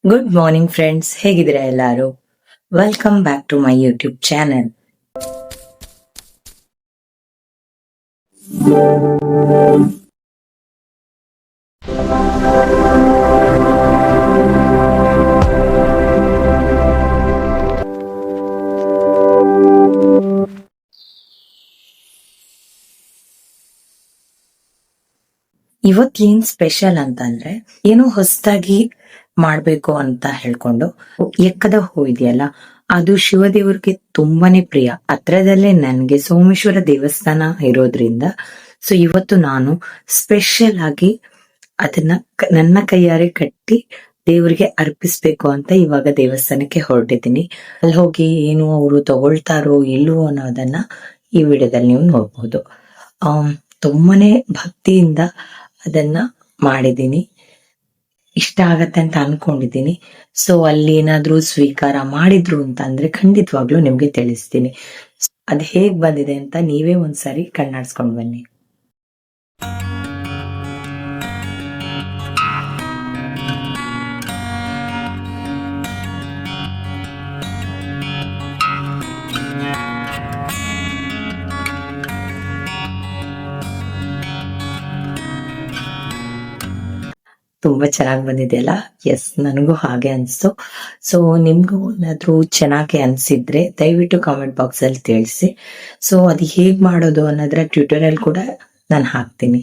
Good morning friends, ಹೇಗಿದ್ದೀರಾ ಎಲ್ಲರೂ? Welcome back to my YouTube channel. ಇವತ್ತೇನ್ ಸ್ಪೆಷಲ್ ಅಂತಂದ್ರೆ, ಏನೋ ಹೊಸದಾಗಿ ಮಾಡ್ಬೇಕು ಅಂತ ಹೇಳ್ಕೊಂಡು ಎಕ್ಕದ ಹೂ ಇದೆಯಲ್ಲ, ಅದು ಶಿವದೇವ್ರಿಗೆ ತುಂಬಾನೇ ಪ್ರಿಯ. ಹತ್ರದಲ್ಲೇ ನನ್ಗೆ ಸೋಮೇಶ್ವರ ದೇವಸ್ಥಾನ ಇರೋದ್ರಿಂದ ಸೊ ಇವತ್ತು ನಾನು ಸ್ಪೆಷಲ್ ಆಗಿ ಅದನ್ನ ನನ್ನ ಕೈಯಾರೆ ಕಟ್ಟಿ ದೇವ್ರಿಗೆ ಅರ್ಪಿಸ್ಬೇಕು ಅಂತ ಇವಾಗ ದೇವಸ್ಥಾನಕ್ಕೆ ಹೊರಟಿದ್ದೀನಿ. ಅಲ್ಲಿ ಹೋಗಿ ಏನು ಅವರು ತಗೊಳ್ತಾರೋ ಇಲ್ವೋ ಅನ್ನೋದನ್ನ ಈ ವಿಡಿಯೋದಲ್ಲಿ ನೀವು ನೋಡ್ಬೋದು. ತುಂಬಾನೇ ಭಕ್ತಿಯಿಂದ ಅದನ್ನ ಮಾಡಿದೀನಿ. ಇಷ್ಟ ಆಗತ್ತೆ ಅಂತ ಅನ್ಕೊಂಡಿದ್ದೀನಿ. ಸೊ ಅಲ್ಲಿ ಏನಾದ್ರೂ ಸ್ವೀಕಾರ ಮಾಡಿದ್ರು ಅಂತ ಅಂದ್ರೆ ಖಂಡಿತವಾಗ್ಲೂ ನಿಮ್ಗೆ ತಿಳಿಸ್ತೀನಿ. ಅದ್ ಹೇಗ್ ಬಂದಿದೆ ಅಂತ ನೀವೇ ಒಂದ್ಸರಿ ಕಣ್ಣಾಡ್ಸ್ಕೊಂಡ್ ಬನ್ನಿ. ತುಂಬಾ ಚೆನ್ನಾಗಿ ಬಂದಿದೆಯಲ್ಲ? ಎಸ್, ನನಗೂ ಹಾಗೆ ಅನ್ಸ್ತು. ಸೊ ನಿಮ್ಗೂ ಏನಾದ್ರೂ ಚೆನ್ನಾಗಿ ಅನ್ಸಿದ್ರೆ ದಯವಿಟ್ಟು ಕಾಮೆಂಟ್ ಬಾಕ್ಸ್ ಅಲ್ಲಿ ತಿಳಿಸಿ. ಸೊ ಅದು ಹೇಗ್ ಮಾಡೋದು ಅನ್ನೋದ್ರ ಟ್ಯೂಟೋರಿಯಲ್ ಕೂಡ ನಾನು ಹಾಕ್ತೀನಿ.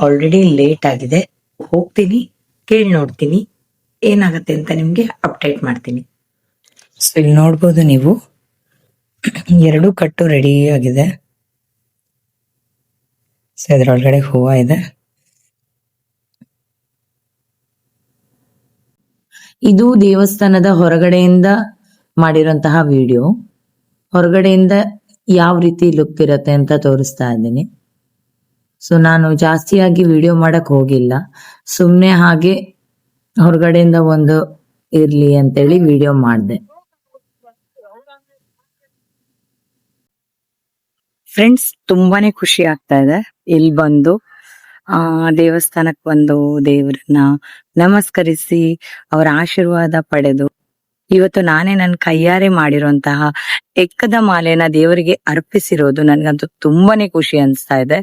ಆಲ್ರೆಡಿ ಲೇಟ್ ಆಗಿದೆ, ಹೋಗ್ತೀನಿ, ಕೇಳಿ ನೋಡ್ತೀನಿ ಏನಾಗತ್ತೆ ಅಂತ ನಿಮ್ಗೆ ಅಪ್ಡೇಟ್ ಮಾಡ್ತೀನಿ. ಸೊ ಇಲ್ಲಿ ನೋಡ್ಬೋದು ನೀವು, 2 ಕಟ್ಟು ರೆಡಿ ಆಗಿದೆ. ಸೊ ಇದ್ರೊಳಗಡೆ ಹೂವ ಇದೆ. ಇದು ದೇವಸ್ಥಾನದ ಹೊರಗಡೆಯಿಂದ ಮಾಡಿರುವಂತಹ ವಿಡಿಯೋ. ಹೊರಗಡೆಯಿಂದ ಯಾವ ರೀತಿ ಲುಕ್ ಇರತ್ತೆ ಅಂತ ತೋರಿಸ್ತಾ ಇದ್ದೀನಿ. ಸೊ ನಾನು ಜಾಸ್ತಿಯಾಗಿ ವಿಡಿಯೋ ಮಾಡಕ್ ಹೋಗಿಲ್ಲ, ಸುಮ್ನೆ ಹಾಗೆ ಹೊರಗಡೆಯಿಂದ ಒಂದು ಇರ್ಲಿ ಅಂತೇಳಿ ವಿಡಿಯೋ ಮಾಡಿದೆ. ಫ್ರೆಂಡ್ಸ್, ತುಂಬಾನೇ ಖುಷಿ ಆಗ್ತಾ ಇದೆ ಇಲ್ಲಿ ಬಂದು ದೇವಸ್ಥಾನಕ್ ಬಂದು ದೇವ್ರನ್ನ ನಮಸ್ಕರಿಸಿ ಅವರ ಆಶೀರ್ವಾದ ಪಡೆದು ಇವತ್ತು ನಾನೇ ನನ್ನ ಕೈಯಾರೆ ಮಾಡಿರುವಂತಹ ಎಕ್ಕದ ಮಾಲೆನ ದೇವರಿಗೆ ಅರ್ಪಿಸಿರೋದು ನನ್ಗಂತೂ ತುಂಬಾನೇ ಖುಷಿ ಅನ್ಸ್ತಾ ಇದೆ.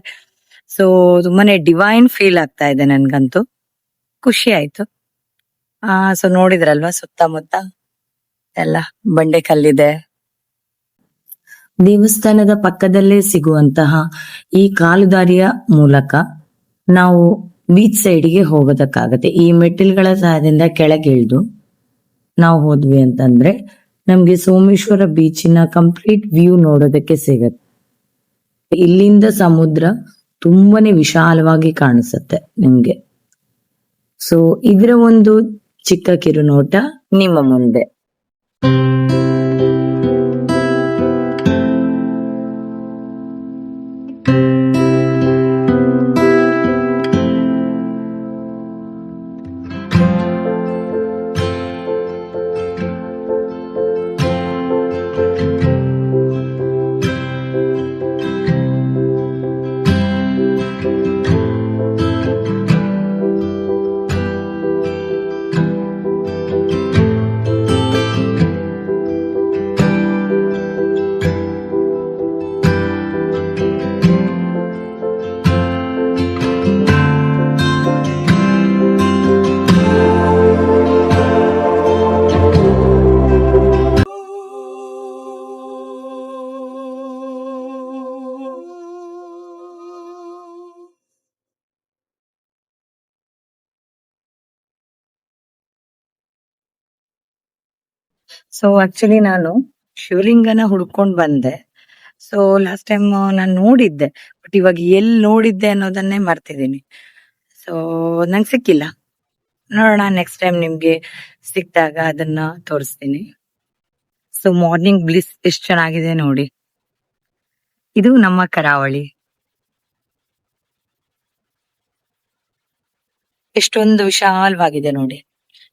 ಸೊ ತುಂಬಾನೇ ಡಿವೈನ್ ಫೀಲ್ ಆಗ್ತಾ ಇದೆ, ನನ್ಗಂತೂ ಖುಷಿ ಆಯ್ತು. ಸೊ ನೋಡಿದ್ರಲ್ವಾ, ಸುತ್ತಮುತ್ತ ಎಲ್ಲ ಬಂಡೆ ಕಲ್ಲಿದೆ. ದೇವಸ್ಥಾನದ ಪಕ್ಕದಲ್ಲೇ ಸಿಗುವಂತಹ ಈ ಕಾಲುದಾರಿಯ ಮೂಲಕ ನಾವು ಬೀಚ್ ಸೈಡ್ಗೆ ಹೋಗೋದಕ್ಕಾಗತ್ತೆ. ಈ ಮೆಟ್ಟಿಲುಗಳ ಸಹಾಯದಿಂದ ಕೆಳಗಿಳಿದು ನಾವು ಹೋದ್ವಿ ಅಂತಂದ್ರೆ ನಮ್ಗೆ ಸೋಮೇಶ್ವರ ಬೀಚಿನ ಕಂಪ್ಲೀಟ್ ವ್ಯೂ ನೋಡೋದಕ್ಕೆ ಸಿಗತ್ತೆ. ಇಲ್ಲಿಂದ ಸಮುದ್ರ ತುಂಬಾನೇ ವಿಶಾಲವಾಗಿ ಕಾಣಿಸುತ್ತೆ ನಿಮ್ಗೆ. ಸೊ ಇದರ ಒಂದು ಚಿಕ್ಕ ಕಿರುನೋಟ ನಿಮ್ಮ ಮುಂದೆ. ಸೊ ಆಕ್ಚುಲಿ ನಾನು ಶಿವಲಿಂಗನ ಹುಡ್ಕೊಂಡ್ ಬಂದೆ. ಸೊ ಲಾಸ್ಟ್ ಟೈಮ್ ನಾನು ನೋಡಿದ್ದೆ, ಬಟ್ ಇವಾಗ ಎಲ್ಲಿ ನೋಡಿದ್ದೆ ಅನ್ನೋದನ್ನೇ ಮರ್ತಿದ್ದೀನಿ. ಸೊ ನಂಗೆ ಸಿಕ್ಕಿಲ್ಲ. ನೋಡೋಣ, ನೆಕ್ಸ್ಟ್ ಟೈಮ್ ನಿಮ್ಗೆ ಸಿಕ್ಕಿದಾಗ ಅದನ್ನ ತೋರಿಸ್ತೀನಿ. ಸೊ ಮಾರ್ನಿಂಗ್ ಬ್ಲಿಸ್ ಎಷ್ಟು ಚೆನ್ನಾಗಿದೆ ನೋಡಿ. ಇದು ನಮ್ಮ ಕರಾವಳಿ. ಎಷ್ಟೊಂದು ವಿಶಾಲವಾಗಿದೆ ನೋಡಿ.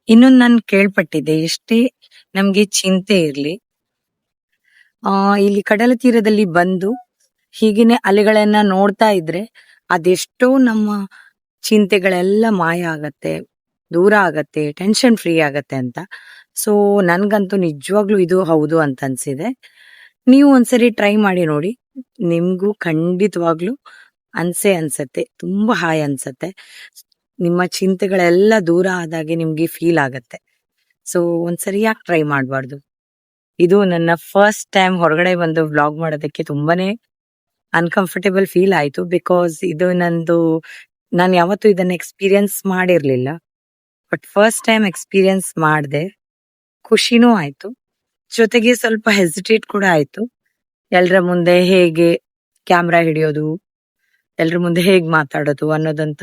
ಇನ್ನೊಂದು ನಾನು ಕೇಳ್ಪಟ್ಟಿದ್ದೆ, ಎಷ್ಟೇ ನಮ್ಗೆ ಚಿಂತೆ ಇರ್ಲಿ, ಇಲ್ಲಿ ಕಡಲ ತೀರದಲ್ಲಿ ಬಂದು ಹೀಗೇನೆ ಅಲೆಗಳನ್ನ ನೋಡ್ತಾ ಇದ್ರೆ ಅದೆಷ್ಟೋ ನಮ್ಮ ಚಿಂತೆಗಳೆಲ್ಲ ಮಾಯ ಆಗತ್ತೆ, ದೂರ ಆಗತ್ತೆ, ಟೆನ್ಷನ್ ಫ್ರೀ ಆಗತ್ತೆ ಅಂತ. ಸೊ ನನ್ಗಂತೂ ನಿಜವಾಗ್ಲೂ ಇದು ಹೌದು ಅಂತ ಅನ್ಸಿದೆ. ನೀವು ಒಂದ್ಸರಿ ಟ್ರೈ ಮಾಡಿ ನೋಡಿ, ನಿಮ್ಗೂ ಖಂಡಿತವಾಗ್ಲೂ ಅನ್ಸತ್ತೆ, ತುಂಬಾ ಹಾಯ್ ಅನ್ಸತ್ತೆ. ನಿಮ್ಮ ಚಿಂತೆಗಳೆಲ್ಲ ದೂರ ಆದಾಗೆ ನಿಮ್ಗೆ ಫೀಲ್ ಆಗತ್ತೆ. ಸೊ ಒಂದ್ಸರಿ ಯಾಕೆ ಟ್ರೈ ಮಾಡ್ಬಾರ್ದು? ಇದು ನನ್ನ ಫಸ್ಟ್ ಟೈಮ್ ಹೊರಗಡೆ ಬಂದು ವ್ಲಾಗ್ ಮಾಡೋದಕ್ಕೆ ತುಂಬಾನೇ ಅನ್ಕಂಫರ್ಟೇಬಲ್ ಫೀಲ್ ಆಯ್ತು. ಬಿಕಾಸ್ ಇದು ನಾನು ಯಾವತ್ತೂ ಇದನ್ನ ಎಕ್ಸ್ಪೀರಿಯನ್ಸ್ ಮಾಡಿರ್ಲಿಲ್ಲ. ಬಟ್ ಫಸ್ಟ್ ಟೈಮ್ ಎಕ್ಸ್ಪೀರಿಯನ್ಸ್ ಮಾಡಿದೆ, ಖುಷಿನೂ ಆಯ್ತು, ಜೊತೆಗೆ ಸ್ವಲ್ಪ ಹೆಸಿಟೇಟ್ ಕೂಡ ಆಯ್ತು. ಎಲ್ರ ಮುಂದೆ ಹೇಗೆ ಕ್ಯಾಮ್ರಾ ಹಿಡಿಯೋದು, ಎಲ್ರ ಮುಂದೆ ಹೇಗ್ ಮಾತಾಡೋದು ಅನ್ನೋದಂತ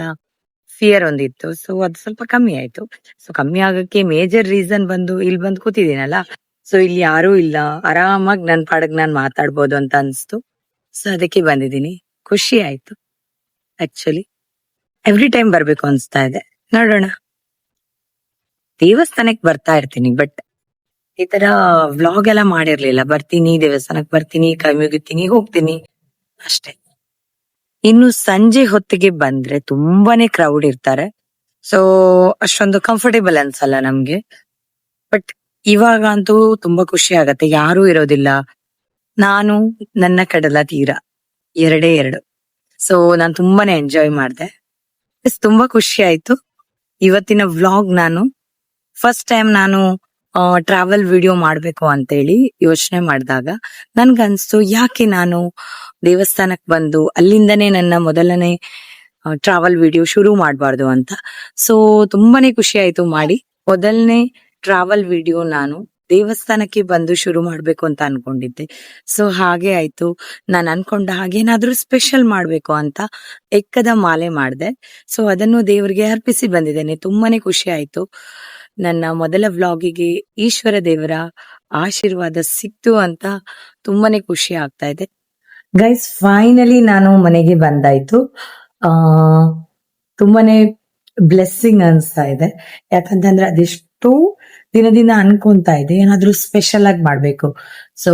ಫಿಯರ್ ಒಂದಿತ್ತು. ಸೊ ಅದು ಸ್ವಲ್ಪ ಕಮ್ಮಿ ಆಯ್ತು. ಸೊ ಕಮ್ಮಿ ಆಗಕ್ಕೆ ಮೇಜರ್ ರೀಸನ್ ಬಂದು ಇಲ್ಲಿ ಬಂದು ಕೂತಿದ್ದೀನಲ್ಲ, ಸೊ ಇಲ್ಲಿ ಯಾರೂ ಇಲ್ಲ, ಆರಾಮಾಗಿ ನನ್ ಪಾಡಗ್ ನಾನ್ ಮಾತಾಡ್ಬೋದು ಅಂತ ಅನ್ಸ್ತು. ಸೊ ಅದಕ್ಕೆ ಬಂದಿದ್ದೀನಿ. ಖುಷಿ ಆಯ್ತು. ಆಕ್ಚುಲಿ ಎವ್ರಿ ಟೈಮ್ ಬರ್ಬೇಕು ಅನ್ಸ್ತಾ ಇದೆ. ನೋಡೋಣ, ದೇವಸ್ಥಾನಕ್ಕೆ ಬರ್ತಾ ಇರ್ತೀನಿ, ಬಟ್ ಈ ತರ ವ್ಲಾಗ್ ಎಲ್ಲ ಮಾಡಿರ್ಲಿಲ್ಲ. ಬರ್ತೀನಿ, ದೇವಸ್ಥಾನಕ್ಕೆ ಬರ್ತೀನಿ, ಕೈ ಮುಗಿತೀನಿ, ಹೋಗ್ತೀನಿ ಅಷ್ಟೇ. ಇನ್ನು ಸಂಜೆ ಹೊತ್ತಿಗೆ ಬಂದ್ರೆ ತುಂಬಾನೇ ಕ್ರೌಡ್ ಇರ್ತಾರೆ. ಸೊ ಅಷ್ಟೊಂದು ಕಂಫರ್ಟೇಬಲ್ ಅನ್ಸಲ್ಲ ನಮ್ಗೆ. ಬಟ್ ಇವಾಗ ಅಂತೂ ತುಂಬಾ ಖುಷಿ ಆಗತ್ತೆ, ಯಾರೂ ಇರೋದಿಲ್ಲ, ನಾನು ನನ್ನ ಕಡಲ ತೀರ, ಎರಡೇ ಎರಡು. ಸೊ ನಾನು ತುಂಬಾನೇ ಎಂಜಾಯ್ ಮಾಡಿದೆ. ತುಂಬಾ ಖುಷಿ ಆಯ್ತು. ಇವತ್ತಿನ ವ್ಲಾಗ್ ನಾನು ಫಸ್ಟ್ ಟೈಮ್ ನಾನು ಟ್ರಾವೆಲ್ ವಿಡಿಯೋ ಮಾಡ್ಬೇಕು ಅಂತೇಳಿ ಯೋಚನೆ ಮಾಡಿದಾಗ ನನ್ಗನ್ಸ್ತು, ಯಾಕೆ ನಾನು ದೇವಸ್ಥಾನಕ್ ಬಂದು ಅಲ್ಲಿಂದನೇ ನನ್ನ ಮೊದಲನೇ ಟ್ರಾವೆಲ್ ವಿಡಿಯೋ ಶುರು ಮಾಡಬಾರ್ದು ಅಂತ. ಸೊ ತುಂಬಾನೇ ಖುಷಿ ಆಯ್ತು ಮಾಡಿ. ಮೊದಲನೇ ಟ್ರಾವೆಲ್ ವಿಡಿಯೋ ನಾನು ದೇವಸ್ಥಾನಕ್ಕೆ ಬಂದು ಶುರು ಮಾಡ್ಬೇಕು ಅಂತ ಅನ್ಕೊಂಡಿದ್ದೆ. ಸೊ ಹಾಗೆ ಆಯ್ತು. ನಾನು ಅನ್ಕೊಂಡ ಹಾಗೆ ಏನಾದ್ರೂ ಸ್ಪೆಷಲ್ ಮಾಡ್ಬೇಕು ಅಂತ ಎಕ್ಕದ ಮಾಲೆ ಮಾಡಿದೆ. ಸೊ ಅದನ್ನು ದೇವರಿಗೆ ಅರ್ಪಿಸಿ ಬಂದಿದ್ದೇನೆ. ತುಂಬಾನೇ ಖುಷಿ ಆಯ್ತು. ನನ್ನ ಮೊದಲ ವ್ಲಾಗಿಗೆ ಈಶ್ವರ ದೇವರ ಆಶೀರ್ವಾದ ಸಿಕ್ತು ಅಂತ ತುಂಬಾನೇ ಖುಷಿ ಆಗ್ತಾ ಇದೆ. ಗೈಸ್, ಫೈನಲಿ ನಾನು ಮನೆಗೆ ಬಂದಾಯ್ತು. ತುಂಬಾನೇ ಬ್ಲೆಸ್ಸಿಂಗ್ ಅನ್ಸ್ತಾ ಇದೆ. ಯಾಕಂತಂದ್ರೆ ಅದೆಷ್ಟೋ ದಿನದಿಂದ ಅನ್ಕೊಂತಾ ಇದೆ ಏನಾದ್ರೂ ಸ್ಪೆಷಲ್ ಆಗಿ ಮಾಡ್ಬೇಕು. ಸೊ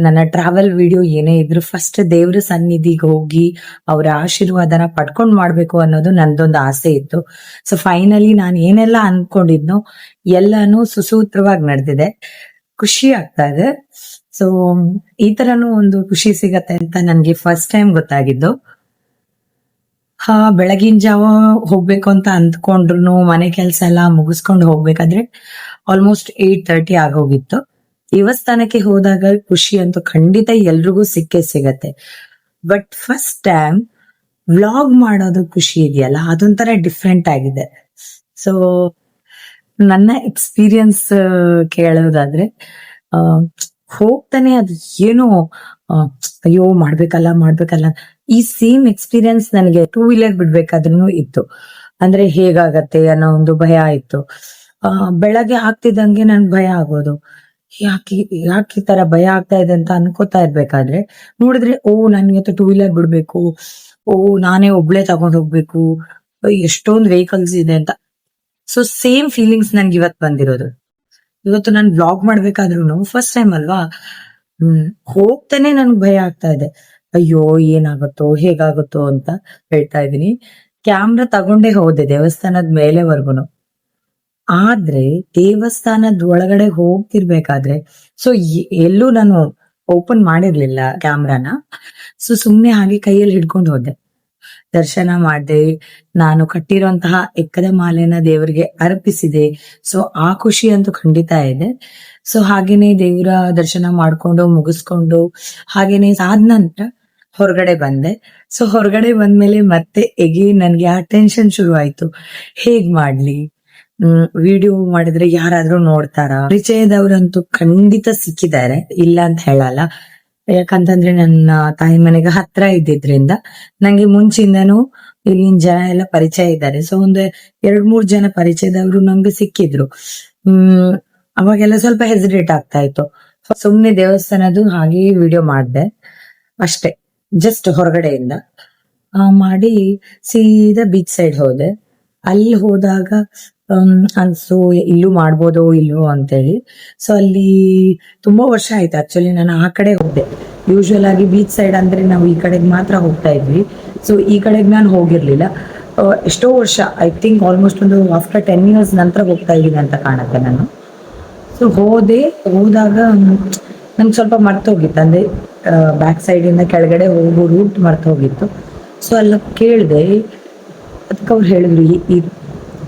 ನನ್ನ ಟ್ರಾವೆಲ್ ವಿಡಿಯೋ ಏನೇ ಇದ್ರು ಫಸ್ಟ್ ದೇವ್ರ ಸನ್ನಿಧಿಗೆ ಹೋಗಿ ಅವರ ಆಶೀರ್ವಾದನ ಪಡ್ಕೊಂಡ್ ಮಾಡ್ಬೇಕು ಅನ್ನೋದು ನಂದೊಂದು ಆಸೆ ಇತ್ತು. ಸೊ ಫೈನಲಿ ನಾನು ಏನೆಲ್ಲ ಅನ್ಕೊಂಡಿದ್ನೋ ಎಲ್ಲಾನು ಸುಸೂತ್ರವಾಗಿ ನಡೆದಿದೆ. ಖುಷಿ ಆಗ್ತಾ ಇದೆ. ಸೊ ಈ ತರನು ಒಂದು ಖುಷಿ ಸಿಗತ್ತೆ ಅಂತ ನನ್ಗೆ ಫಸ್ಟ್ ಟೈಮ್ ಗೊತ್ತಾಗಿದ್ದು. ಬೆಳಗಿನ ಜಾವ ಹೋಗ್ಬೇಕು ಅಂತ ಅಂದ್ಕೊಂಡ್ರು ಮನೆ ಕೆಲಸ ಎಲ್ಲ ಮುಗಿಸ್ಕೊಂಡು ಹೋಗ್ಬೇಕಾದ್ರೆ ಆಲ್ಮೋಸ್ಟ್ 8:30 ಆಗೋಗಿತ್ತು. ದೇವಸ್ಥಾನಕ್ಕೆ ಹೋದಾಗ ಖುಷಿ ಅಂತೂ ಖಂಡಿತ ಎಲ್ರಿಗೂ ಸಿಗತ್ತೆ. ಬಟ್ ಫಸ್ಟ್ ಟೈಮ್ ವ್ಲಾಗ್ ಮಾಡೋದು ಖುಷಿ ಇದೆಯಲ್ಲ, ಅದೊಂಥರ ಡಿಫ್ರೆಂಟ್ ಆಗಿದೆ. ಸೊ ನನ್ನ ಎಕ್ಸ್ಪೀರಿಯನ್ಸ್ ಕೇಳೋದಾದ್ರೆ, ಹೋಗ್ತಾನೆ ಅದು ಏನೋ ಅಯ್ಯೋ ಮಾಡ್ಬೇಕಲ್ಲ ಈ ಸೇಮ್ ಎಕ್ಸ್ಪೀರಿಯನ್ಸ್ ನನಗೆ 2 ವೀಲರ್ ಬಿಡ್ಬೇಕಾದ್ರೂ ಇತ್ತು. ಅಂದ್ರೆ ಹೇಗಾಗತ್ತೆ ಅನ್ನೋ ಒಂದು ಭಯ ಇತ್ತು. ಬೆಳಗ್ಗೆ ಆಗ್ತಿದ್ದಂಗೆ ನನ್ಗೆ ಭಯ ಆಗೋದು. ಯಾಕೆ ಯಾಕೆ ಈ ತರ ಭಯ ಆಗ್ತಾ ಇದೆ ಅಂತ ಅನ್ಕೋತಾ ಇರ್ಬೇಕಾದ್ರೆ ನೋಡಿದ್ರೆ ನನ್ ಇವತ್ತು ಟೂ ವೀಲರ್ ಬಿಡ್ಬೇಕು, ನಾನೇ ಒಬ್ಳೆ ತಗೊಂಡ್ ಹೋಗ್ಬೇಕು, ಎಷ್ಟೊಂದ್ ವೆಹಿಕಲ್ಸ್ ಇದೆ ಅಂತ. ಸೊ ಸೇಮ್ ಫೀಲಿಂಗ್ಸ್ ನನ್ಗೆ ಇವತ್ ಬಂದಿರೋದು. ಇವತ್ತು ನಾನು ಬ್ಲಾಗ್ ಮಾಡ್ಬೇಕಾದ್ರೂ ಫಸ್ಟ್ ಟೈಮ್ ಅಲ್ವಾ, ಹೋಗ್ತಾನೆ ನನ್ಗೆ ಭಯ ಆಗ್ತಾ ಇದೆ. ಅಯ್ಯೋ ಏನಾಗುತ್ತೋ ಹೇಗಾಗುತ್ತೋ ಅಂತ ಹೇಳ್ತಾ ಇದೀನಿ. ಕ್ಯಾಮ್ರಾ ತಗೊಂಡೇ ಹೋದೆ ದೇವಸ್ಥಾನದ ಮೇಲೆವರ್ಗುನು. ಆದ್ರೆ ದೇವಸ್ಥಾನದ ಒಳಗಡೆ ಹೋಗ್ತಿರ್ಬೇಕಾದ್ರೆ ಸೊ ಎಲ್ಲೂ ನಾನು ಓಪನ್ ಮಾಡಿರ್ಲಿಲ್ಲ ಕ್ಯಾಮ್ರಾನ. ಸೊ ಸುಮ್ನೆ ಹಾಗೆ ಕೈಯಲ್ಲಿ ಹಿಡ್ಕೊಂಡು ಹೋದೆ. ದರ್ಶನ ಮಾಡ್ದೆ. ನಾನು ಕಟ್ಟಿರುವಂತಹ ಎಕ್ಕದ ಮಾಲೆನ ದೇವರಿಗೆ ಅರ್ಪಿಸಿದೆ. ಸೊ ಆ ಖುಷಿ ಅಂತೂ ಖಂಡಿತ ಇದೆ. ಸೊ ಹಾಗೇನೆ ದೇವರ ದರ್ಶನ ಮಾಡ್ಕೊಂಡು ಮುಗಿಸ್ಕೊಂಡು ಹಾಗೇನೆ ಆದ ನಂತರ ಹೊರಗಡೆ ಬಂದೆ. ಸೊ ಹೊರಗಡೆ ಬಂದ್ಮೇಲೆ ಮತ್ತೆ ಎಗೇನ್ ನನ್ಗೆ ಆ ಟೆನ್ಷನ್ ಶುರು ಆಯ್ತು. ಹೇಗ್ ಮಾಡ್ಲಿ, ವಿಡಿಯೋ ಮಾಡಿದ್ರೆ ಯಾರಾದ್ರೂ ನೋಡ್ತಾರ? ಪರಿಚಯದವ್ರಂತೂ ಖಂಡಿತ ಸಿಕ್ಕಿದ್ದಾರೆ, ಇಲ್ಲ ಅಂತ ಹೇಳಲ್ಲ. ಯಾಕಂತಂದ್ರೆ ನನ್ನ ತಾಯಿ ಮನೆಗೆ ಹತ್ರ ಇದ್ದಿದ್ರಿಂದ ನಂಗೆ ಮುಂಚಿಂದನೂ ಇಲ್ಲಿನ ಜನ ಎಲ್ಲ ಪರಿಚಯ ಇದ್ದಾರೆ. ಸೊ ಒಂದು 2-3 ಜನ ಪರಿಚಯದವರು ನಂಗೆ ಸಿಕ್ಕಿದ್ರು. ಅವಾಗೆಲ್ಲ ಸ್ವಲ್ಪ ಹೆಸಿಟೇಟ್ ಆಗ್ತಾ ಇತ್ತು. ಸುಮ್ನೆ ದೇವಸ್ಥಾನದ್ದು ಹಾಗೆ ವಿಡಿಯೋ ಮಾಡ್ದೆ ಅಷ್ಟೇ, ಜಸ್ಟ್ ಹೊರಗಡೆಯಿಂದ ಮಾಡಿ ಸೀದಾ ಬೀಚ್ ಸೈಡ್ ಹೋದೆ. ಅಲ್ಲಿ ಹೋದಾಗ ಅನ್ಸು ಇಲ್ಲೂ ಮಾಡ್ಬೋದೋ ಇಲ್ಲೋ ಅಂತೇಳಿ. ಸೊ ಅಲ್ಲಿ ತುಂಬಾ ವರ್ಷ ಆಯ್ತು ಆಕ್ಚುಲಿ ನಾನು ಆ ಕಡೆ ಹೋದೆ. ಯೂಶುವಲ್ ಆಗಿ ಬೀಚ್ ಸೈಡ್ ಅಂದ್ರೆ ನಾವು ಈ ಕಡೆಗೆ ಮಾತ್ರ ಹೋಗ್ತಾ ಇದ್ವಿ. ಸೊ ಈ ಕಡೆಗೆ ನಾನು ಹೋಗಿರ್ಲಿಲ್ಲ. ಎಷ್ಟೋ ವರ್ಷ, ಐ ಥಿಂಕ್ ಆಲ್ಮೋಸ್ಟ್ ಒಂದು ಆಫ್ಟರ್ 10 years ನಂತರ ಹೋಗ್ತಾ ಇದ್ದೀನಿ ಅಂತ ಕಾಣುತ್ತೆ ನಾನು. ಸೊ ಹೋದಾಗ ನಂಗೆ ಸ್ವಲ್ಪ ಮರ್ತೋಗಿತ್ತು, ಅಂದ್ರೆ ಬ್ಯಾಕ್ ಸೈಡ್ ಇಂದ ಕೆಳಗಡೆ ಹೋಗೋ ರೂಟ್ ಮರ್ತೋಗಿತ್ತು. ಸೊ ಅಲ್ಲ ಕೇಳಿದೆ, ಅದಕ್ಕೆ ಅವ್ರು ಹೇಳಿದ್ರು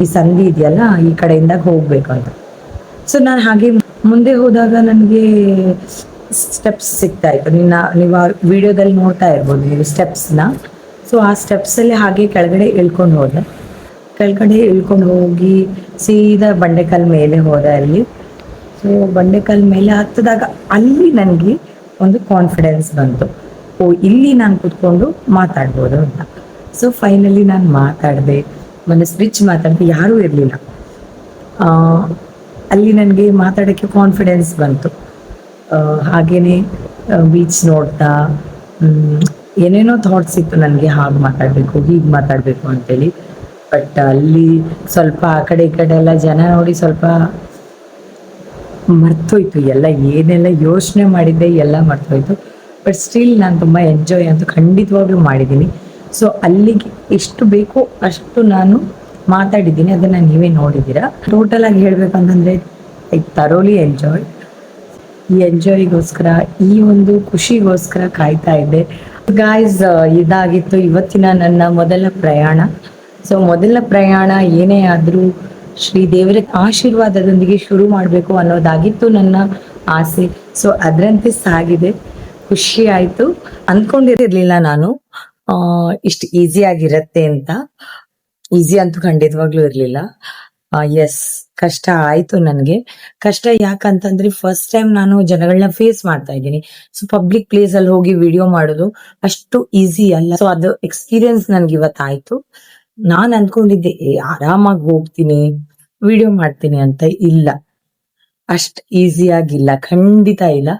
ಈ ಸಂಧಿ ಇದೆಯಲ್ಲ ಈ ಕಡೆಯಿಂದ ಹೋಗ್ಬೇಕು ಅಂತ. ಸೊ ನಾನು ಹಾಗೆ ಮುಂದೆ ಹೋದಾಗ ನನಗೆ ಸ್ಟೆಪ್ಸ್ ಸಿಗ್ತಾ ಇತ್ತು. ನೀವು ಆ ವಿಡಿಯೋದಲ್ಲಿ ನೋಡ್ತಾ ಇರ್ಬೋದು ನೀವು ಸ್ಟೆಪ್ಸ್ನ. ಸೊ ಆ ಸ್ಟೆಪ್ಸ್ ಅಲ್ಲಿ ಹಾಗೆ ಕೆಳಗಡೆ ಇಳ್ಕೊಂಡು ಹೋದೆ. ಕೆಳಗಡೆ ಇಳ್ಕೊಂಡು ಹೋಗಿ ಸೀದಾ ಬಂಡೆಕಲ್ ಮೇಲೆ ಹೋದೆ ಅಲ್ಲಿ. ಸೊ ಬಂಡೆಕಲ್ ಮೇಲೆ ಹತ್ತದಾಗ ಅಲ್ಲಿ ನನಗೆ ಒಂದು ಕಾನ್ಫಿಡೆನ್ಸ್ ಬಂತು, ಇಲ್ಲಿ ನಾನು ಕೂತ್ಕೊಂಡು ಮಾತಾಡ್ಬೋದು ಅಂತ. ಸೊ ಫೈನಲಿ ನಾನು ಮಾತಾಡಿದೆ, ಸ್ವಿಚ್ ಮಾತಾಡಿದೆ, ಯಾರೂ ಇರಲಿಲ್ಲ ಅಲ್ಲಿ. ನನಗೆ ಮಾತಾಡೋಕ್ಕೆ ಕಾನ್ಫಿಡೆನ್ಸ್ ಬಂತು. ಹಾಗೇನೆ ಬೀಚ್ ನೋಡ್ತಾ ಏನೇನೋ ಥಾಟ್ಸ್ ಇತ್ತು ನನಗೆ, ಹಾಗೆ ಮಾತಾಡಬೇಕು ಹೀಗೆ ಮಾತಾಡಬೇಕು ಅಂತೇಳಿ. ಬಟ್ ಅಲ್ಲಿ ಸ್ವಲ್ಪ ಆ ಕಡೆ ಈ ಕಡೆ ಎಲ್ಲ ಜನ ನೋಡಿ ಸ್ವಲ್ಪ ಮರ್ತೋಯ್ತು ಎಲ್ಲ, ಏನೆಲ್ಲ ಯೋಚನೆ ಮಾಡಿದ್ದೆ ಎಲ್ಲ ಮರ್ತೋಯ್ತು. ಬಟ್ ಸ್ಟಿಲ್ ನಾನು ತುಂಬ ಎಂಜಾಯ್ ಅಂತೂ ಖಂಡಿತವಾಗ್ಲೂ ಮಾಡಿದ್ದೀನಿ. ಸೊ ಅಲ್ಲಿಗೆ ಎಷ್ಟು ಬೇಕೋ ಅಷ್ಟು ನಾನು ಮಾತಾಡಿದ್ದೀನಿ, ಅದನ್ನು ನೀವೇ ನೋಡಿದ್ದೀರಾ. ಟೋಟಲ್ ಆಗಿ ಹೇಳ್ಬೇಕಂತಂದರೆ ಐ ಥರೋಲಿ ಎಂಜಾಯ್. ಈ ಎಂಜಾಯ್ಗೋಸ್ಕರ, ಈ ಒಂದು ಖುಷಿಗೋಸ್ಕರ ಕಾಯ್ತಾ ಇದ್ದೆ. ಗಾಯ್ಸ್, ಇದಾಗಿತ್ತು ಇವತ್ತಿನ ನನ್ನ ಮೊದಲ ಪ್ರಯಾಣ. ಸೊ ಮೊದಲ ಪ್ರಯಾಣ ಏನೇ ಆದರೂ ಶ್ರೀದೇವರ ಆಶೀರ್ವಾದದೊಂದಿಗೆ ಶುರು ಮಾಡಬೇಕು ಅನ್ನೋದಾಗಿತ್ತು ನನ್ನ ಆಸೆ. ಸೊ ಅದರಂತೆ ಸಾಗಿದೆ. ಖುಷಿ ಆಯ್ತು. ಅಂದ್ಕೊಂಡಿರ್ಲಿಲ್ಲ ನಾನು ಇಷ್ಟು ಈಸಿ ಆಗಿರತ್ತೆ ಅಂತ. ಈಸಿ ಅಂತೂ ಖಂಡಿತವಾಗ್ಲೂ ಇರ್ಲಿಲ್ಲ. ಎಸ್, ಕಷ್ಟ ಆಯ್ತು ನನಗೆ. ಕಷ್ಟ ಯಾಕಂತಂದ್ರೆ ಫಸ್ಟ್ ಟೈಮ್ ನಾನು ಜನಗಳನ್ನ ಫೇಸ್ ಮಾಡ್ತಾ ಇದ್ದೀನಿ. ಸೊ ಪಬ್ಲಿಕ್ ಪ್ಲೇಸ್ ಅಲ್ಲಿ ಹೋಗಿ ವಿಡಿಯೋ ಮಾಡೋದು ಅಷ್ಟು ಈಸಿ ಅಲ್ಲ. ಸೊ ಅದು ಎಕ್ಸ್ಪೀರಿಯನ್ಸ್ ನನ್ಗೆ ಇವತ್ತಾಯ್ತು. ನಾನ್ ಅನ್ಕೊಂಡಿದ್ದೆ ಆರಾಮಾಗಿ ಹೋಗ್ತೀನಿ ವಿಡಿಯೋ ಮಾಡ್ತೀನಿ ಅಂತ. ಇಲ್ಲ, ಅಷ್ಟ್ ಈಸಿ ಆಗಿಲ್ಲ, ಖಂಡಿತ ಇಲ್ಲ,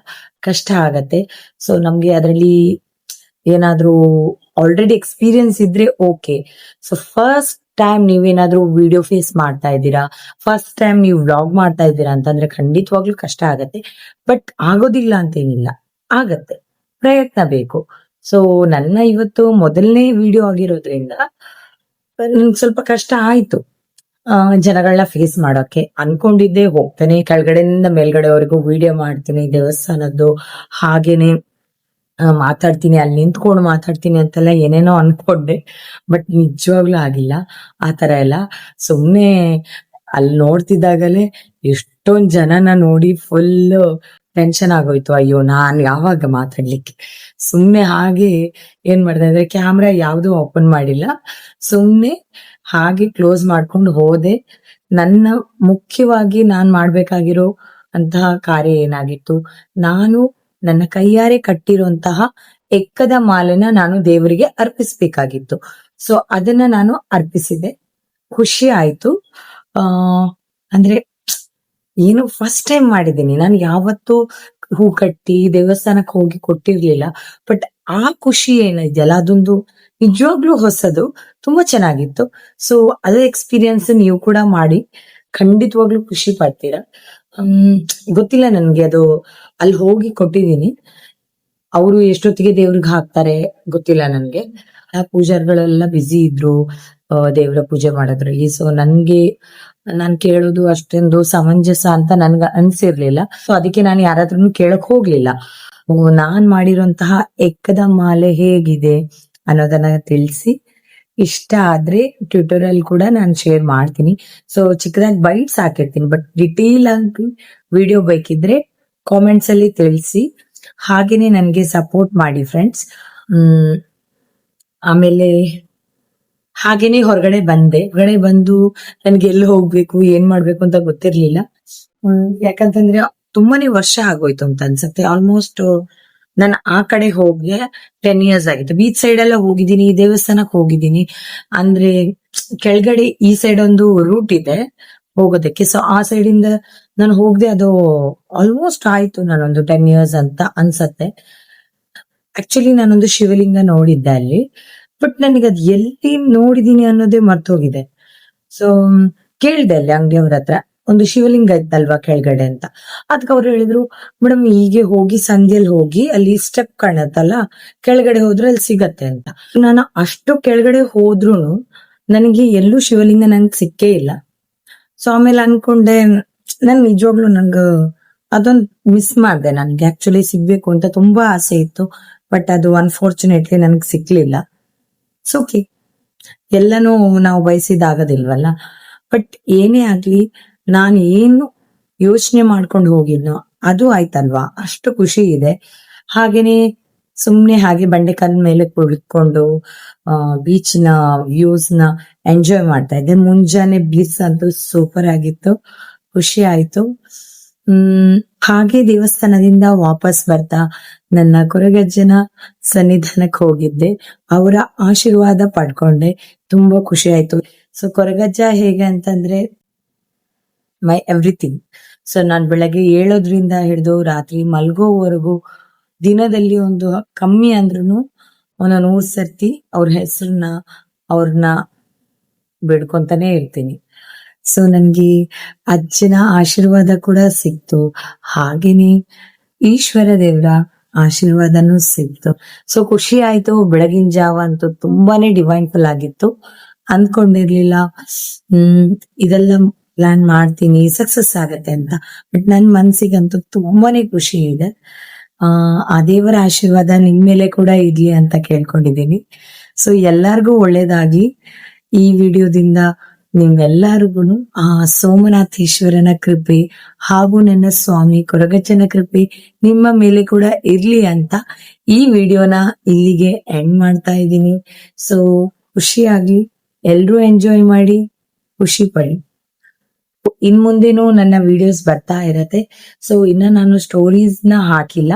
ಕಷ್ಟ ಆಗತ್ತೆ. ಸೊ ನಮ್ಗೆ ಅದರಲ್ಲಿ ಏನಾದ್ರೂ ಆಲ್ರೆಡಿ ಎಕ್ಸ್ಪೀರಿಯನ್ಸ್ ಇದ್ರೆ ಓಕೆ. ಸೊ ಫಸ್ಟ್ ಟೈಮ್ ನೀವೇನಾದ್ರೂ ವಿಡಿಯೋ ಫೇಸ್ ಮಾಡ್ತಾ ಇದ್ದೀರಾ, ಫಸ್ಟ್ ಟೈಮ್ ನೀವು ವ್ಲಾಗ್ ಮಾಡ್ತಾ ಇದ್ದೀರಾ ಅಂತಂದ್ರೆ ಖಂಡಿತವಾಗ್ಲೂ ಕಷ್ಟ ಆಗತ್ತೆ. ಬಟ್ ಆಗೋದಿಲ್ಲ ಅಂತೇನಿಲ್ಲ, ಆಗತ್ತೆ, ಪ್ರಯತ್ನ ಬೇಕು. ಸೊ ನನ್ನ ಇವತ್ತು ಮೊದಲನೇ ವಿಡಿಯೋ ಆಗಿರೋದ್ರಿಂದ ನನ್ಗೆ ಸ್ವಲ್ಪ ಕಷ್ಟ ಆಯ್ತು ಜನಗಳನ್ನ ಫೇಸ್ ಮಾಡೋಕೆ. ಅನ್ಕೊಂಡಿದ್ದೆ ಹೋಗ್ತೇನೆ ಕೆಳಗಡೆಯಿಂದ ಮೇಲ್ಗಡೆವರೆಗೂ ವಿಡಿಯೋ ಮಾಡ್ತೀನಿ ದೇವಸ್ಥಾನದ್ದು, ಹಾಗೇನೆ ಮಾತಾಡ್ತೀನಿ, ಅಲ್ಲಿ ನಿಂತ್ಕೊಂಡು ಮಾತಾಡ್ತೀನಿ ಅಂತೆಲ್ಲ ಏನೇನೋ ಅನ್ಕೊಂಡೆ. ಬಟ್ ನಿಜವಾಗ್ಲೂ ಆಗಿಲ್ಲ ಆ ತರ ಎಲ್ಲ. ಸುಮ್ನೆ ಅಲ್ಲಿ ನೋಡ್ತಿದ್ದಾಗಲೇ ಎಷ್ಟೊಂದ್ ಜನನ ನೋಡಿ ಫುಲ್ ಟೆನ್ಷನ್ ಆಗೋಯ್ತು. ಅಯ್ಯೋ ನಾನ್ ಯಾವಾಗ ಮಾತಾಡ್ಲಿಕ್ಕೆ. ಸುಮ್ನೆ ಹಾಗೆ ಏನ್ ಮಾಡಿದೆ ಅಂದ್ರೆ ಕ್ಯಾಮ್ರಾ ಯಾವ್ದು ಓಪನ್ ಮಾಡಿಲ್ಲ, ಸುಮ್ನೆ ಹಾಗೆ ಕ್ಲೋಸ್ ಮಾಡ್ಕೊಂಡು ಹೋದೆ. ನನ್ನ ಮುಖ್ಯವಾಗಿ ನಾನ್ ಮಾಡ್ಬೇಕಾಗಿರೋ ಅಂತಹ ಕಾರ್ಯ ಏನಾಗಿತ್ತು, ನಾನು ನನ್ನ ಕೈಯಾರೆ ಕಟ್ಟಿರುವಂತಹ ಎಕ್ಕದ ಮಾಲೆನ ನಾನು ದೇವರಿಗೆ ಅರ್ಪಿಸ್ಬೇಕಾಗಿತ್ತು. ಸೊ ಅದನ್ನ ನಾನು ಅರ್ಪಿಸಿದೆ. ಖುಷಿ ಆಯ್ತು. ಅಂದ್ರೆ ಏನು ಫಸ್ಟ್ ಟೈಮ್ ಮಾಡಿದ್ದೀನಿ. ನಾನು ಯಾವತ್ತೂ ಹೂ ಕಟ್ಟಿ ದೇವಸ್ಥಾನಕ್ಕೆ ಹೋಗಿ ಕೊಟ್ಟಿರ್ಲಿಲ್ಲ. ಬಟ್ ಆ ಖುಷಿ ಏನಿದೆಯಲ್ಲ ಅದೊಂದು ನಿಜವಾಗ್ಲೂ ಹೊಸದು. ತುಂಬಾ ಚೆನ್ನಾಗಿತ್ತು. ಸೊ ಅದೇ ಎಕ್ಸ್ಪೀರಿಯನ್ಸ್ ನೀವು ಕೂಡ ಮಾಡಿ ಖಂಡಿತವಾಗ್ಲೂ ಖುಷಿ ಪಡ್ತೀರಾ. ಗೊತ್ತಿಲ್ಲ ನನ್ಗೆ ಅದು ಅಲ್ಲಿ ಹೋಗಿ ಕೊಟ್ಟಿದ್ದೀನಿ. ಅವರು ಎಷ್ಟೊತ್ತಿಗೆ ದೇವ್ರಿಗೆ ಹಾಕ್ತಾರೆ ಗೊತ್ತಿಲ್ಲ ನನ್ಗೆ. ಆ ಪೂಜಾರಿಗಳೆಲ್ಲ ಬ್ಯುಸಿ ಇದ್ರು ದೇವ್ರ ಪೂಜೆ ಮಾಡೋದ್ರಲ್ಲಿ. ಸೊ ನಾನ್ ಕೇಳೋದು ಅಷ್ಟೊಂದು ಸಮಂಜಸ ಅಂತ ನನ್ಗ ಅನ್ಸಿರ್ಲಿಲ್ಲ. ಸೊ ಅದಕ್ಕೆ ನಾನು ಯಾರಾದ್ರೂ ಕೇಳಕ್ ಹೋಗ್ಲಿಲ್ಲ. ನಾನ್ ಮಾಡಿರುವಂತಹ ಎಕ್ಕದ ಮಾಲೆ ಹೇಗಿದೆ ಅನ್ನೋದನ್ನ ತಿಳಿಸಿ, ಇಷ್ಟ ಆದ್ರೆ ಟ್ಯೂಟೋರಿಯಲ್ ಕೂಡ ನಾನು ಶೇರ್ ಮಾಡ್ತೀನಿ. ಸೊ ಚಿಕ್ಕದಾಗಿ ಬೈಟ್ಸ್ ಹಾಕಿರ್ತೀನಿ, ಬಟ್ ಡಿಟೇಲ್ ಆಗಿ ವಿಡಿಯೋ ಬೇಕಿದ್ರೆ ಕಾಮೆಂಟ್ಸ್ ಅಲ್ಲಿ ತಿಳಿಸಿ. ಹಾಗೇನೆ ನನ್ಗೆ ಸಪೋರ್ಟ್ ಮಾಡಿ ಫ್ರೆಂಡ್ಸ್. ಆಮೇಲೆ ಹಾಗೇನೆ ಹೊರಗಡೆ ಬಂದು ನನ್ಗೆ ಎಲ್ಲಿ ಹೋಗ್ಬೇಕು ಏನ್ ಮಾಡ್ಬೇಕು ಅಂತ ಗೊತ್ತಿರ್ಲಿಲ್ಲ. ಯಾಕಂತಂದ್ರೆ ತುಂಬಾನೇ ವರ್ಷ ಆಗೋಯ್ತು ಅಂತ ಅನ್ಸತ್ತೆ. ಆಲ್ಮೋಸ್ಟ್ ನಾನು ಆ ಕಡೆ ಹೋಗಿ 10 years ಆಗಿತ್ತು. ಬೀಚ್ ಸೈಡ್ ಎಲ್ಲ ಹೋಗಿದ್ದೀನಿ, ದೇವಸ್ಥಾನಕ್ಕೆ ಹೋಗಿದ್ದೀನಿ. ಅಂದ್ರೆ ಕೆಳಗಡೆ ಈ ಸೈಡ್ ಒಂದು ರೂಟ್ ಇದೆ ಹೋಗೋದಕ್ಕೆ. ಸೊ ಆ ಸೈಡ್ ಇಂದ ನಾನು ಹೋಗದೆ ಅದು ಆಲ್ಮೋಸ್ಟ್ ಆಯ್ತು ನಾನೊಂದು 10 years ಅಂತ ಅನ್ಸತ್ತೆ. ಆಕ್ಚುಲಿ ನಾನೊಂದು ಶಿವಲಿಂಗ ನೋಡಿದ್ದೆ ಅಲ್ಲಿ, ಬಟ್ ನನಗೆ ಅದ್ ಎಲ್ಲಿ ನೋಡಿದೀನಿ ಅನ್ನೋದೇ ಮರ್ತೋಗಿದೆ. ಸೊ ಕೇಳಿದೆ ಅಲ್ಲಿ ಅಂಗಡಿಯವ್ರ ಹತ್ರ, ಒಂದು ಶಿವಲಿಂಗ ಇತ್ತಲ್ವಾ ಕೆಳಗಡೆ ಅಂತ. ಅದಕ್ಕೆ ಅವ್ರು ಹೇಳಿದ್ರು, ಮೇಡಮ್ ಹೀಗೆ ಹೋಗಿ ಸಂಧ್ಯೆಯಲ್ಲಿ ಹೋಗಿ ಅಲ್ಲಿ ಸ್ಟೆಪ್ ಕಾಣತ್ತಲ್ಲ ಕೆಳಗಡೆ ಹೋದ್ರೆ ಅಲ್ಲಿ ಸಿಗತ್ತೆ ಅಂತ. ನಾನು ಅಷ್ಟು ಕೆಳಗಡೆ ಹೋದ್ರು ನನಗೆ ಎಲ್ಲೂ ಶಿವಲಿಂಗ ನಂಗೆ ಸಿಕ್ಕೇ ಇಲ್ಲ. ಸೊ ಆಮೇಲೆ ಅನ್ಕೊಂಡೆ, ನನ್ ನಿಜವಾಗ್ಲು ಅದೊಂದು ಮಿಸ್ ಮಾಡ್ದೆ. ನನ್ಗೆ ಆಕ್ಚುಲಿ ಸಿಗ್ಬೇಕು ಅಂತ ತುಂಬಾ ಆಸೆ ಇತ್ತು, ಬಟ್ ಅದು ಅನ್ಫಾರ್ಚುನೇಟ್ಲಿ ನನ್ಗೆ ಸಿಕ್ಲಿಲ್ಲ. ಓಕೆ, ಎಲ್ಲನೂ ನಾವು ಬಯಸಿದಾಗದಿಲ್ವಲ್ಲ. ಬಟ್ ಏನೇ ಆಗ್ಲಿ, ನಾನು ಏನು ಯೋಚನೆ ಮಾಡ್ಕೊಂಡು ಹೋಗಿದ್ನೋ ಅದು ಆಯ್ತಲ್ವಾ, ಅಷ್ಟು ಖುಷಿ ಇದೆ. ಹಾಗೇನೆ ಸುಮ್ನೆ ಹಾಗೆ ಬಂಡೆಕಲ್ ಮೇಲೆ ಕುಳಿತುಕೊಂಡು ಬೀಚ್ ನ ವ್ಯೂಸ್ ನ ಎಂಜಾಯ್ ಮಾಡ್ತಾ ಇದ್ದೆ. ಮುಂಜಾನೆ ಬ್ಲಿಸ್ ಅಂತೂ ಸೂಪರ್ ಆಗಿತ್ತು, ಖುಷಿ ಆಯ್ತು. ಹಾಗೆ ದೇವಸ್ಥಾನದಿಂದ ವಾಪಸ್ ಬರ್ತಾ ನನ್ನ ಕೊರಗಜ್ಜನ ಸನ್ನಿಧಾನಕ್ಕೆ ಹೋಗಿದ್ದೆ. ಅವರ ಆಶೀರ್ವಾದ ಪಡ್ಕೊಂಡೆ, ತುಂಬಾ ಖುಷಿ ಆಯ್ತು. ಸೊ ಕೊರಗಜ್ಜ ಹೇಗೆ ಅಂತಂದ್ರೆ ಮೈ ಎವ್ರಿಥಿಂಗ್. ಸೊ ನಾನ್ ಬೆಳಗ್ಗೆ ಏಳೋದ್ರಿಂದ ಹಿಡಿದು ರಾತ್ರಿ ಮಲ್ಗೋವರೆಗೂ ದಿನದಲ್ಲಿ ಒಂದು ಕಮ್ಮಿ ಅಂದ್ರೂ ಒಂದು 100 ಸರ್ತಿ ಅವ್ರನ್ನ ಬೇಡ್ಕೊಂತಾನೆ ಇರ್ತೀನಿ. ಸೊ ನನ್ಗೆ ಅಜ್ಜನ ಆಶೀರ್ವಾದ ಕೂಡ ಸಿಕ್ತು, ಹಾಗೇನೆ ಈಶ್ವರ ದೇವರ ಆಶೀರ್ವಾದನೂ ಸಿಕ್ತು. ಸೊ ಖುಷಿ ಆಯ್ತು. ಬೆಳಗಿನ ಜಾವ ಅಂತೂ ತುಂಬಾನೇ ಡಿವೈನ್ಫುಲ್ ಆಗಿತ್ತು. ಅಂದ್ಕೊಂಡಿರ್ಲಿಲ್ಲ ಇದೆಲ್ಲ ಪ್ಲಾನ್ ಮಾಡ್ತೀನಿ ಸಕ್ಸಸ್ ಆಗತ್ತೆ ಅಂತ, ಬಟ್ ನನ್ ಮನ್ಸಿಗಂತೂ ತುಂಬಾನೇ ಖುಷಿ ಇದೆ. ಆ ದೇವರ ಆಶೀರ್ವಾದ ನಿಮ್ ಮೇಲೆ ಕೂಡ ಇರ್ಲಿ ಅಂತ ಕೇಳ್ಕೊಂಡಿದ್ದೀನಿ. ಸೊ ಎಲ್ಲಾರ್ಗೂ ಒಳ್ಳೇದಾಗಿ. ಈ ವಿಡಿಯೋದಿಂದ ನಿಮ್ಮೆಲ್ಲರಿಗೂ ಆ ಸೋಮನಾಥೇಶ್ವರನ ಕೃಪೆ ಹಾಗೂ ನನ್ನ ಸ್ವಾಮಿ ಕೊರಗಜ್ಜನ ಕೃಪೆ ನಿಮ್ಮ ಮೇಲೆ ಕೂಡ ಇರ್ಲಿ ಅಂತ ಈ ವಿಡಿಯೋನ ಇಲ್ಲಿಗೆ ಎಂಡ್ ಮಾಡ್ತಾ ಇದ್ದೀನಿ. ಸೊ ಖುಷಿಯಾಗಿ ಎಲ್ರೂ ಎಂಜಾಯ್ ಮಾಡಿ, ಖುಷಿ ಪಡಿ. ಇನ್ ಮುಂದೆನೂ ನನ್ನ ವಿಡಿಯೋಸ್ ಬರ್ತಾ ಇರತ್ತೆ. ಸೊ ಇನ್ನ ನಾನು ಸ್ಟೋರೀಸ್ ನ ಹಾಕಿಲ್ಲ,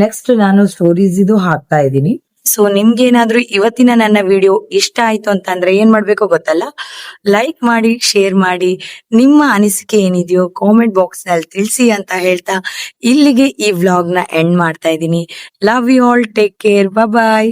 ನೆಕ್ಸ್ಟ್ ನಾನು ಸ್ಟೋರೀಸ್ ಇದು ಹಾಕ್ತಾ ಇದ್ದೀನಿ. ಸೊ ನಿಮ್ಗೇನಾದ್ರೂ ಇವತ್ತಿನ ನನ್ನ ವಿಡಿಯೋ ಇಷ್ಟ ಆಯ್ತು ಅಂತಂದ್ರೆ ಏನ್ ಮಾಡ್ಬೇಕು ಗೊತ್ತಲ್ಲ, ಲೈಕ್ ಮಾಡಿ, ಶೇರ್ ಮಾಡಿ, ನಿಮ್ಮ ಅನಿಸಿಕೆ ಏನಿದೆಯೋ ಕಾಮೆಂಟ್ ಬಾಕ್ಸ್ ನಲ್ಲಿ ತಿಳಿಸಿ ಅಂತ ಹೇಳ್ತಾ ಇಲ್ಲಿಗೆ ಈ ವ್ಲಾಗ್ ನ ಎಂಡ್ ಮಾಡ್ತಾ ಇದ್ದೀನಿ. Love you all, take care, bye.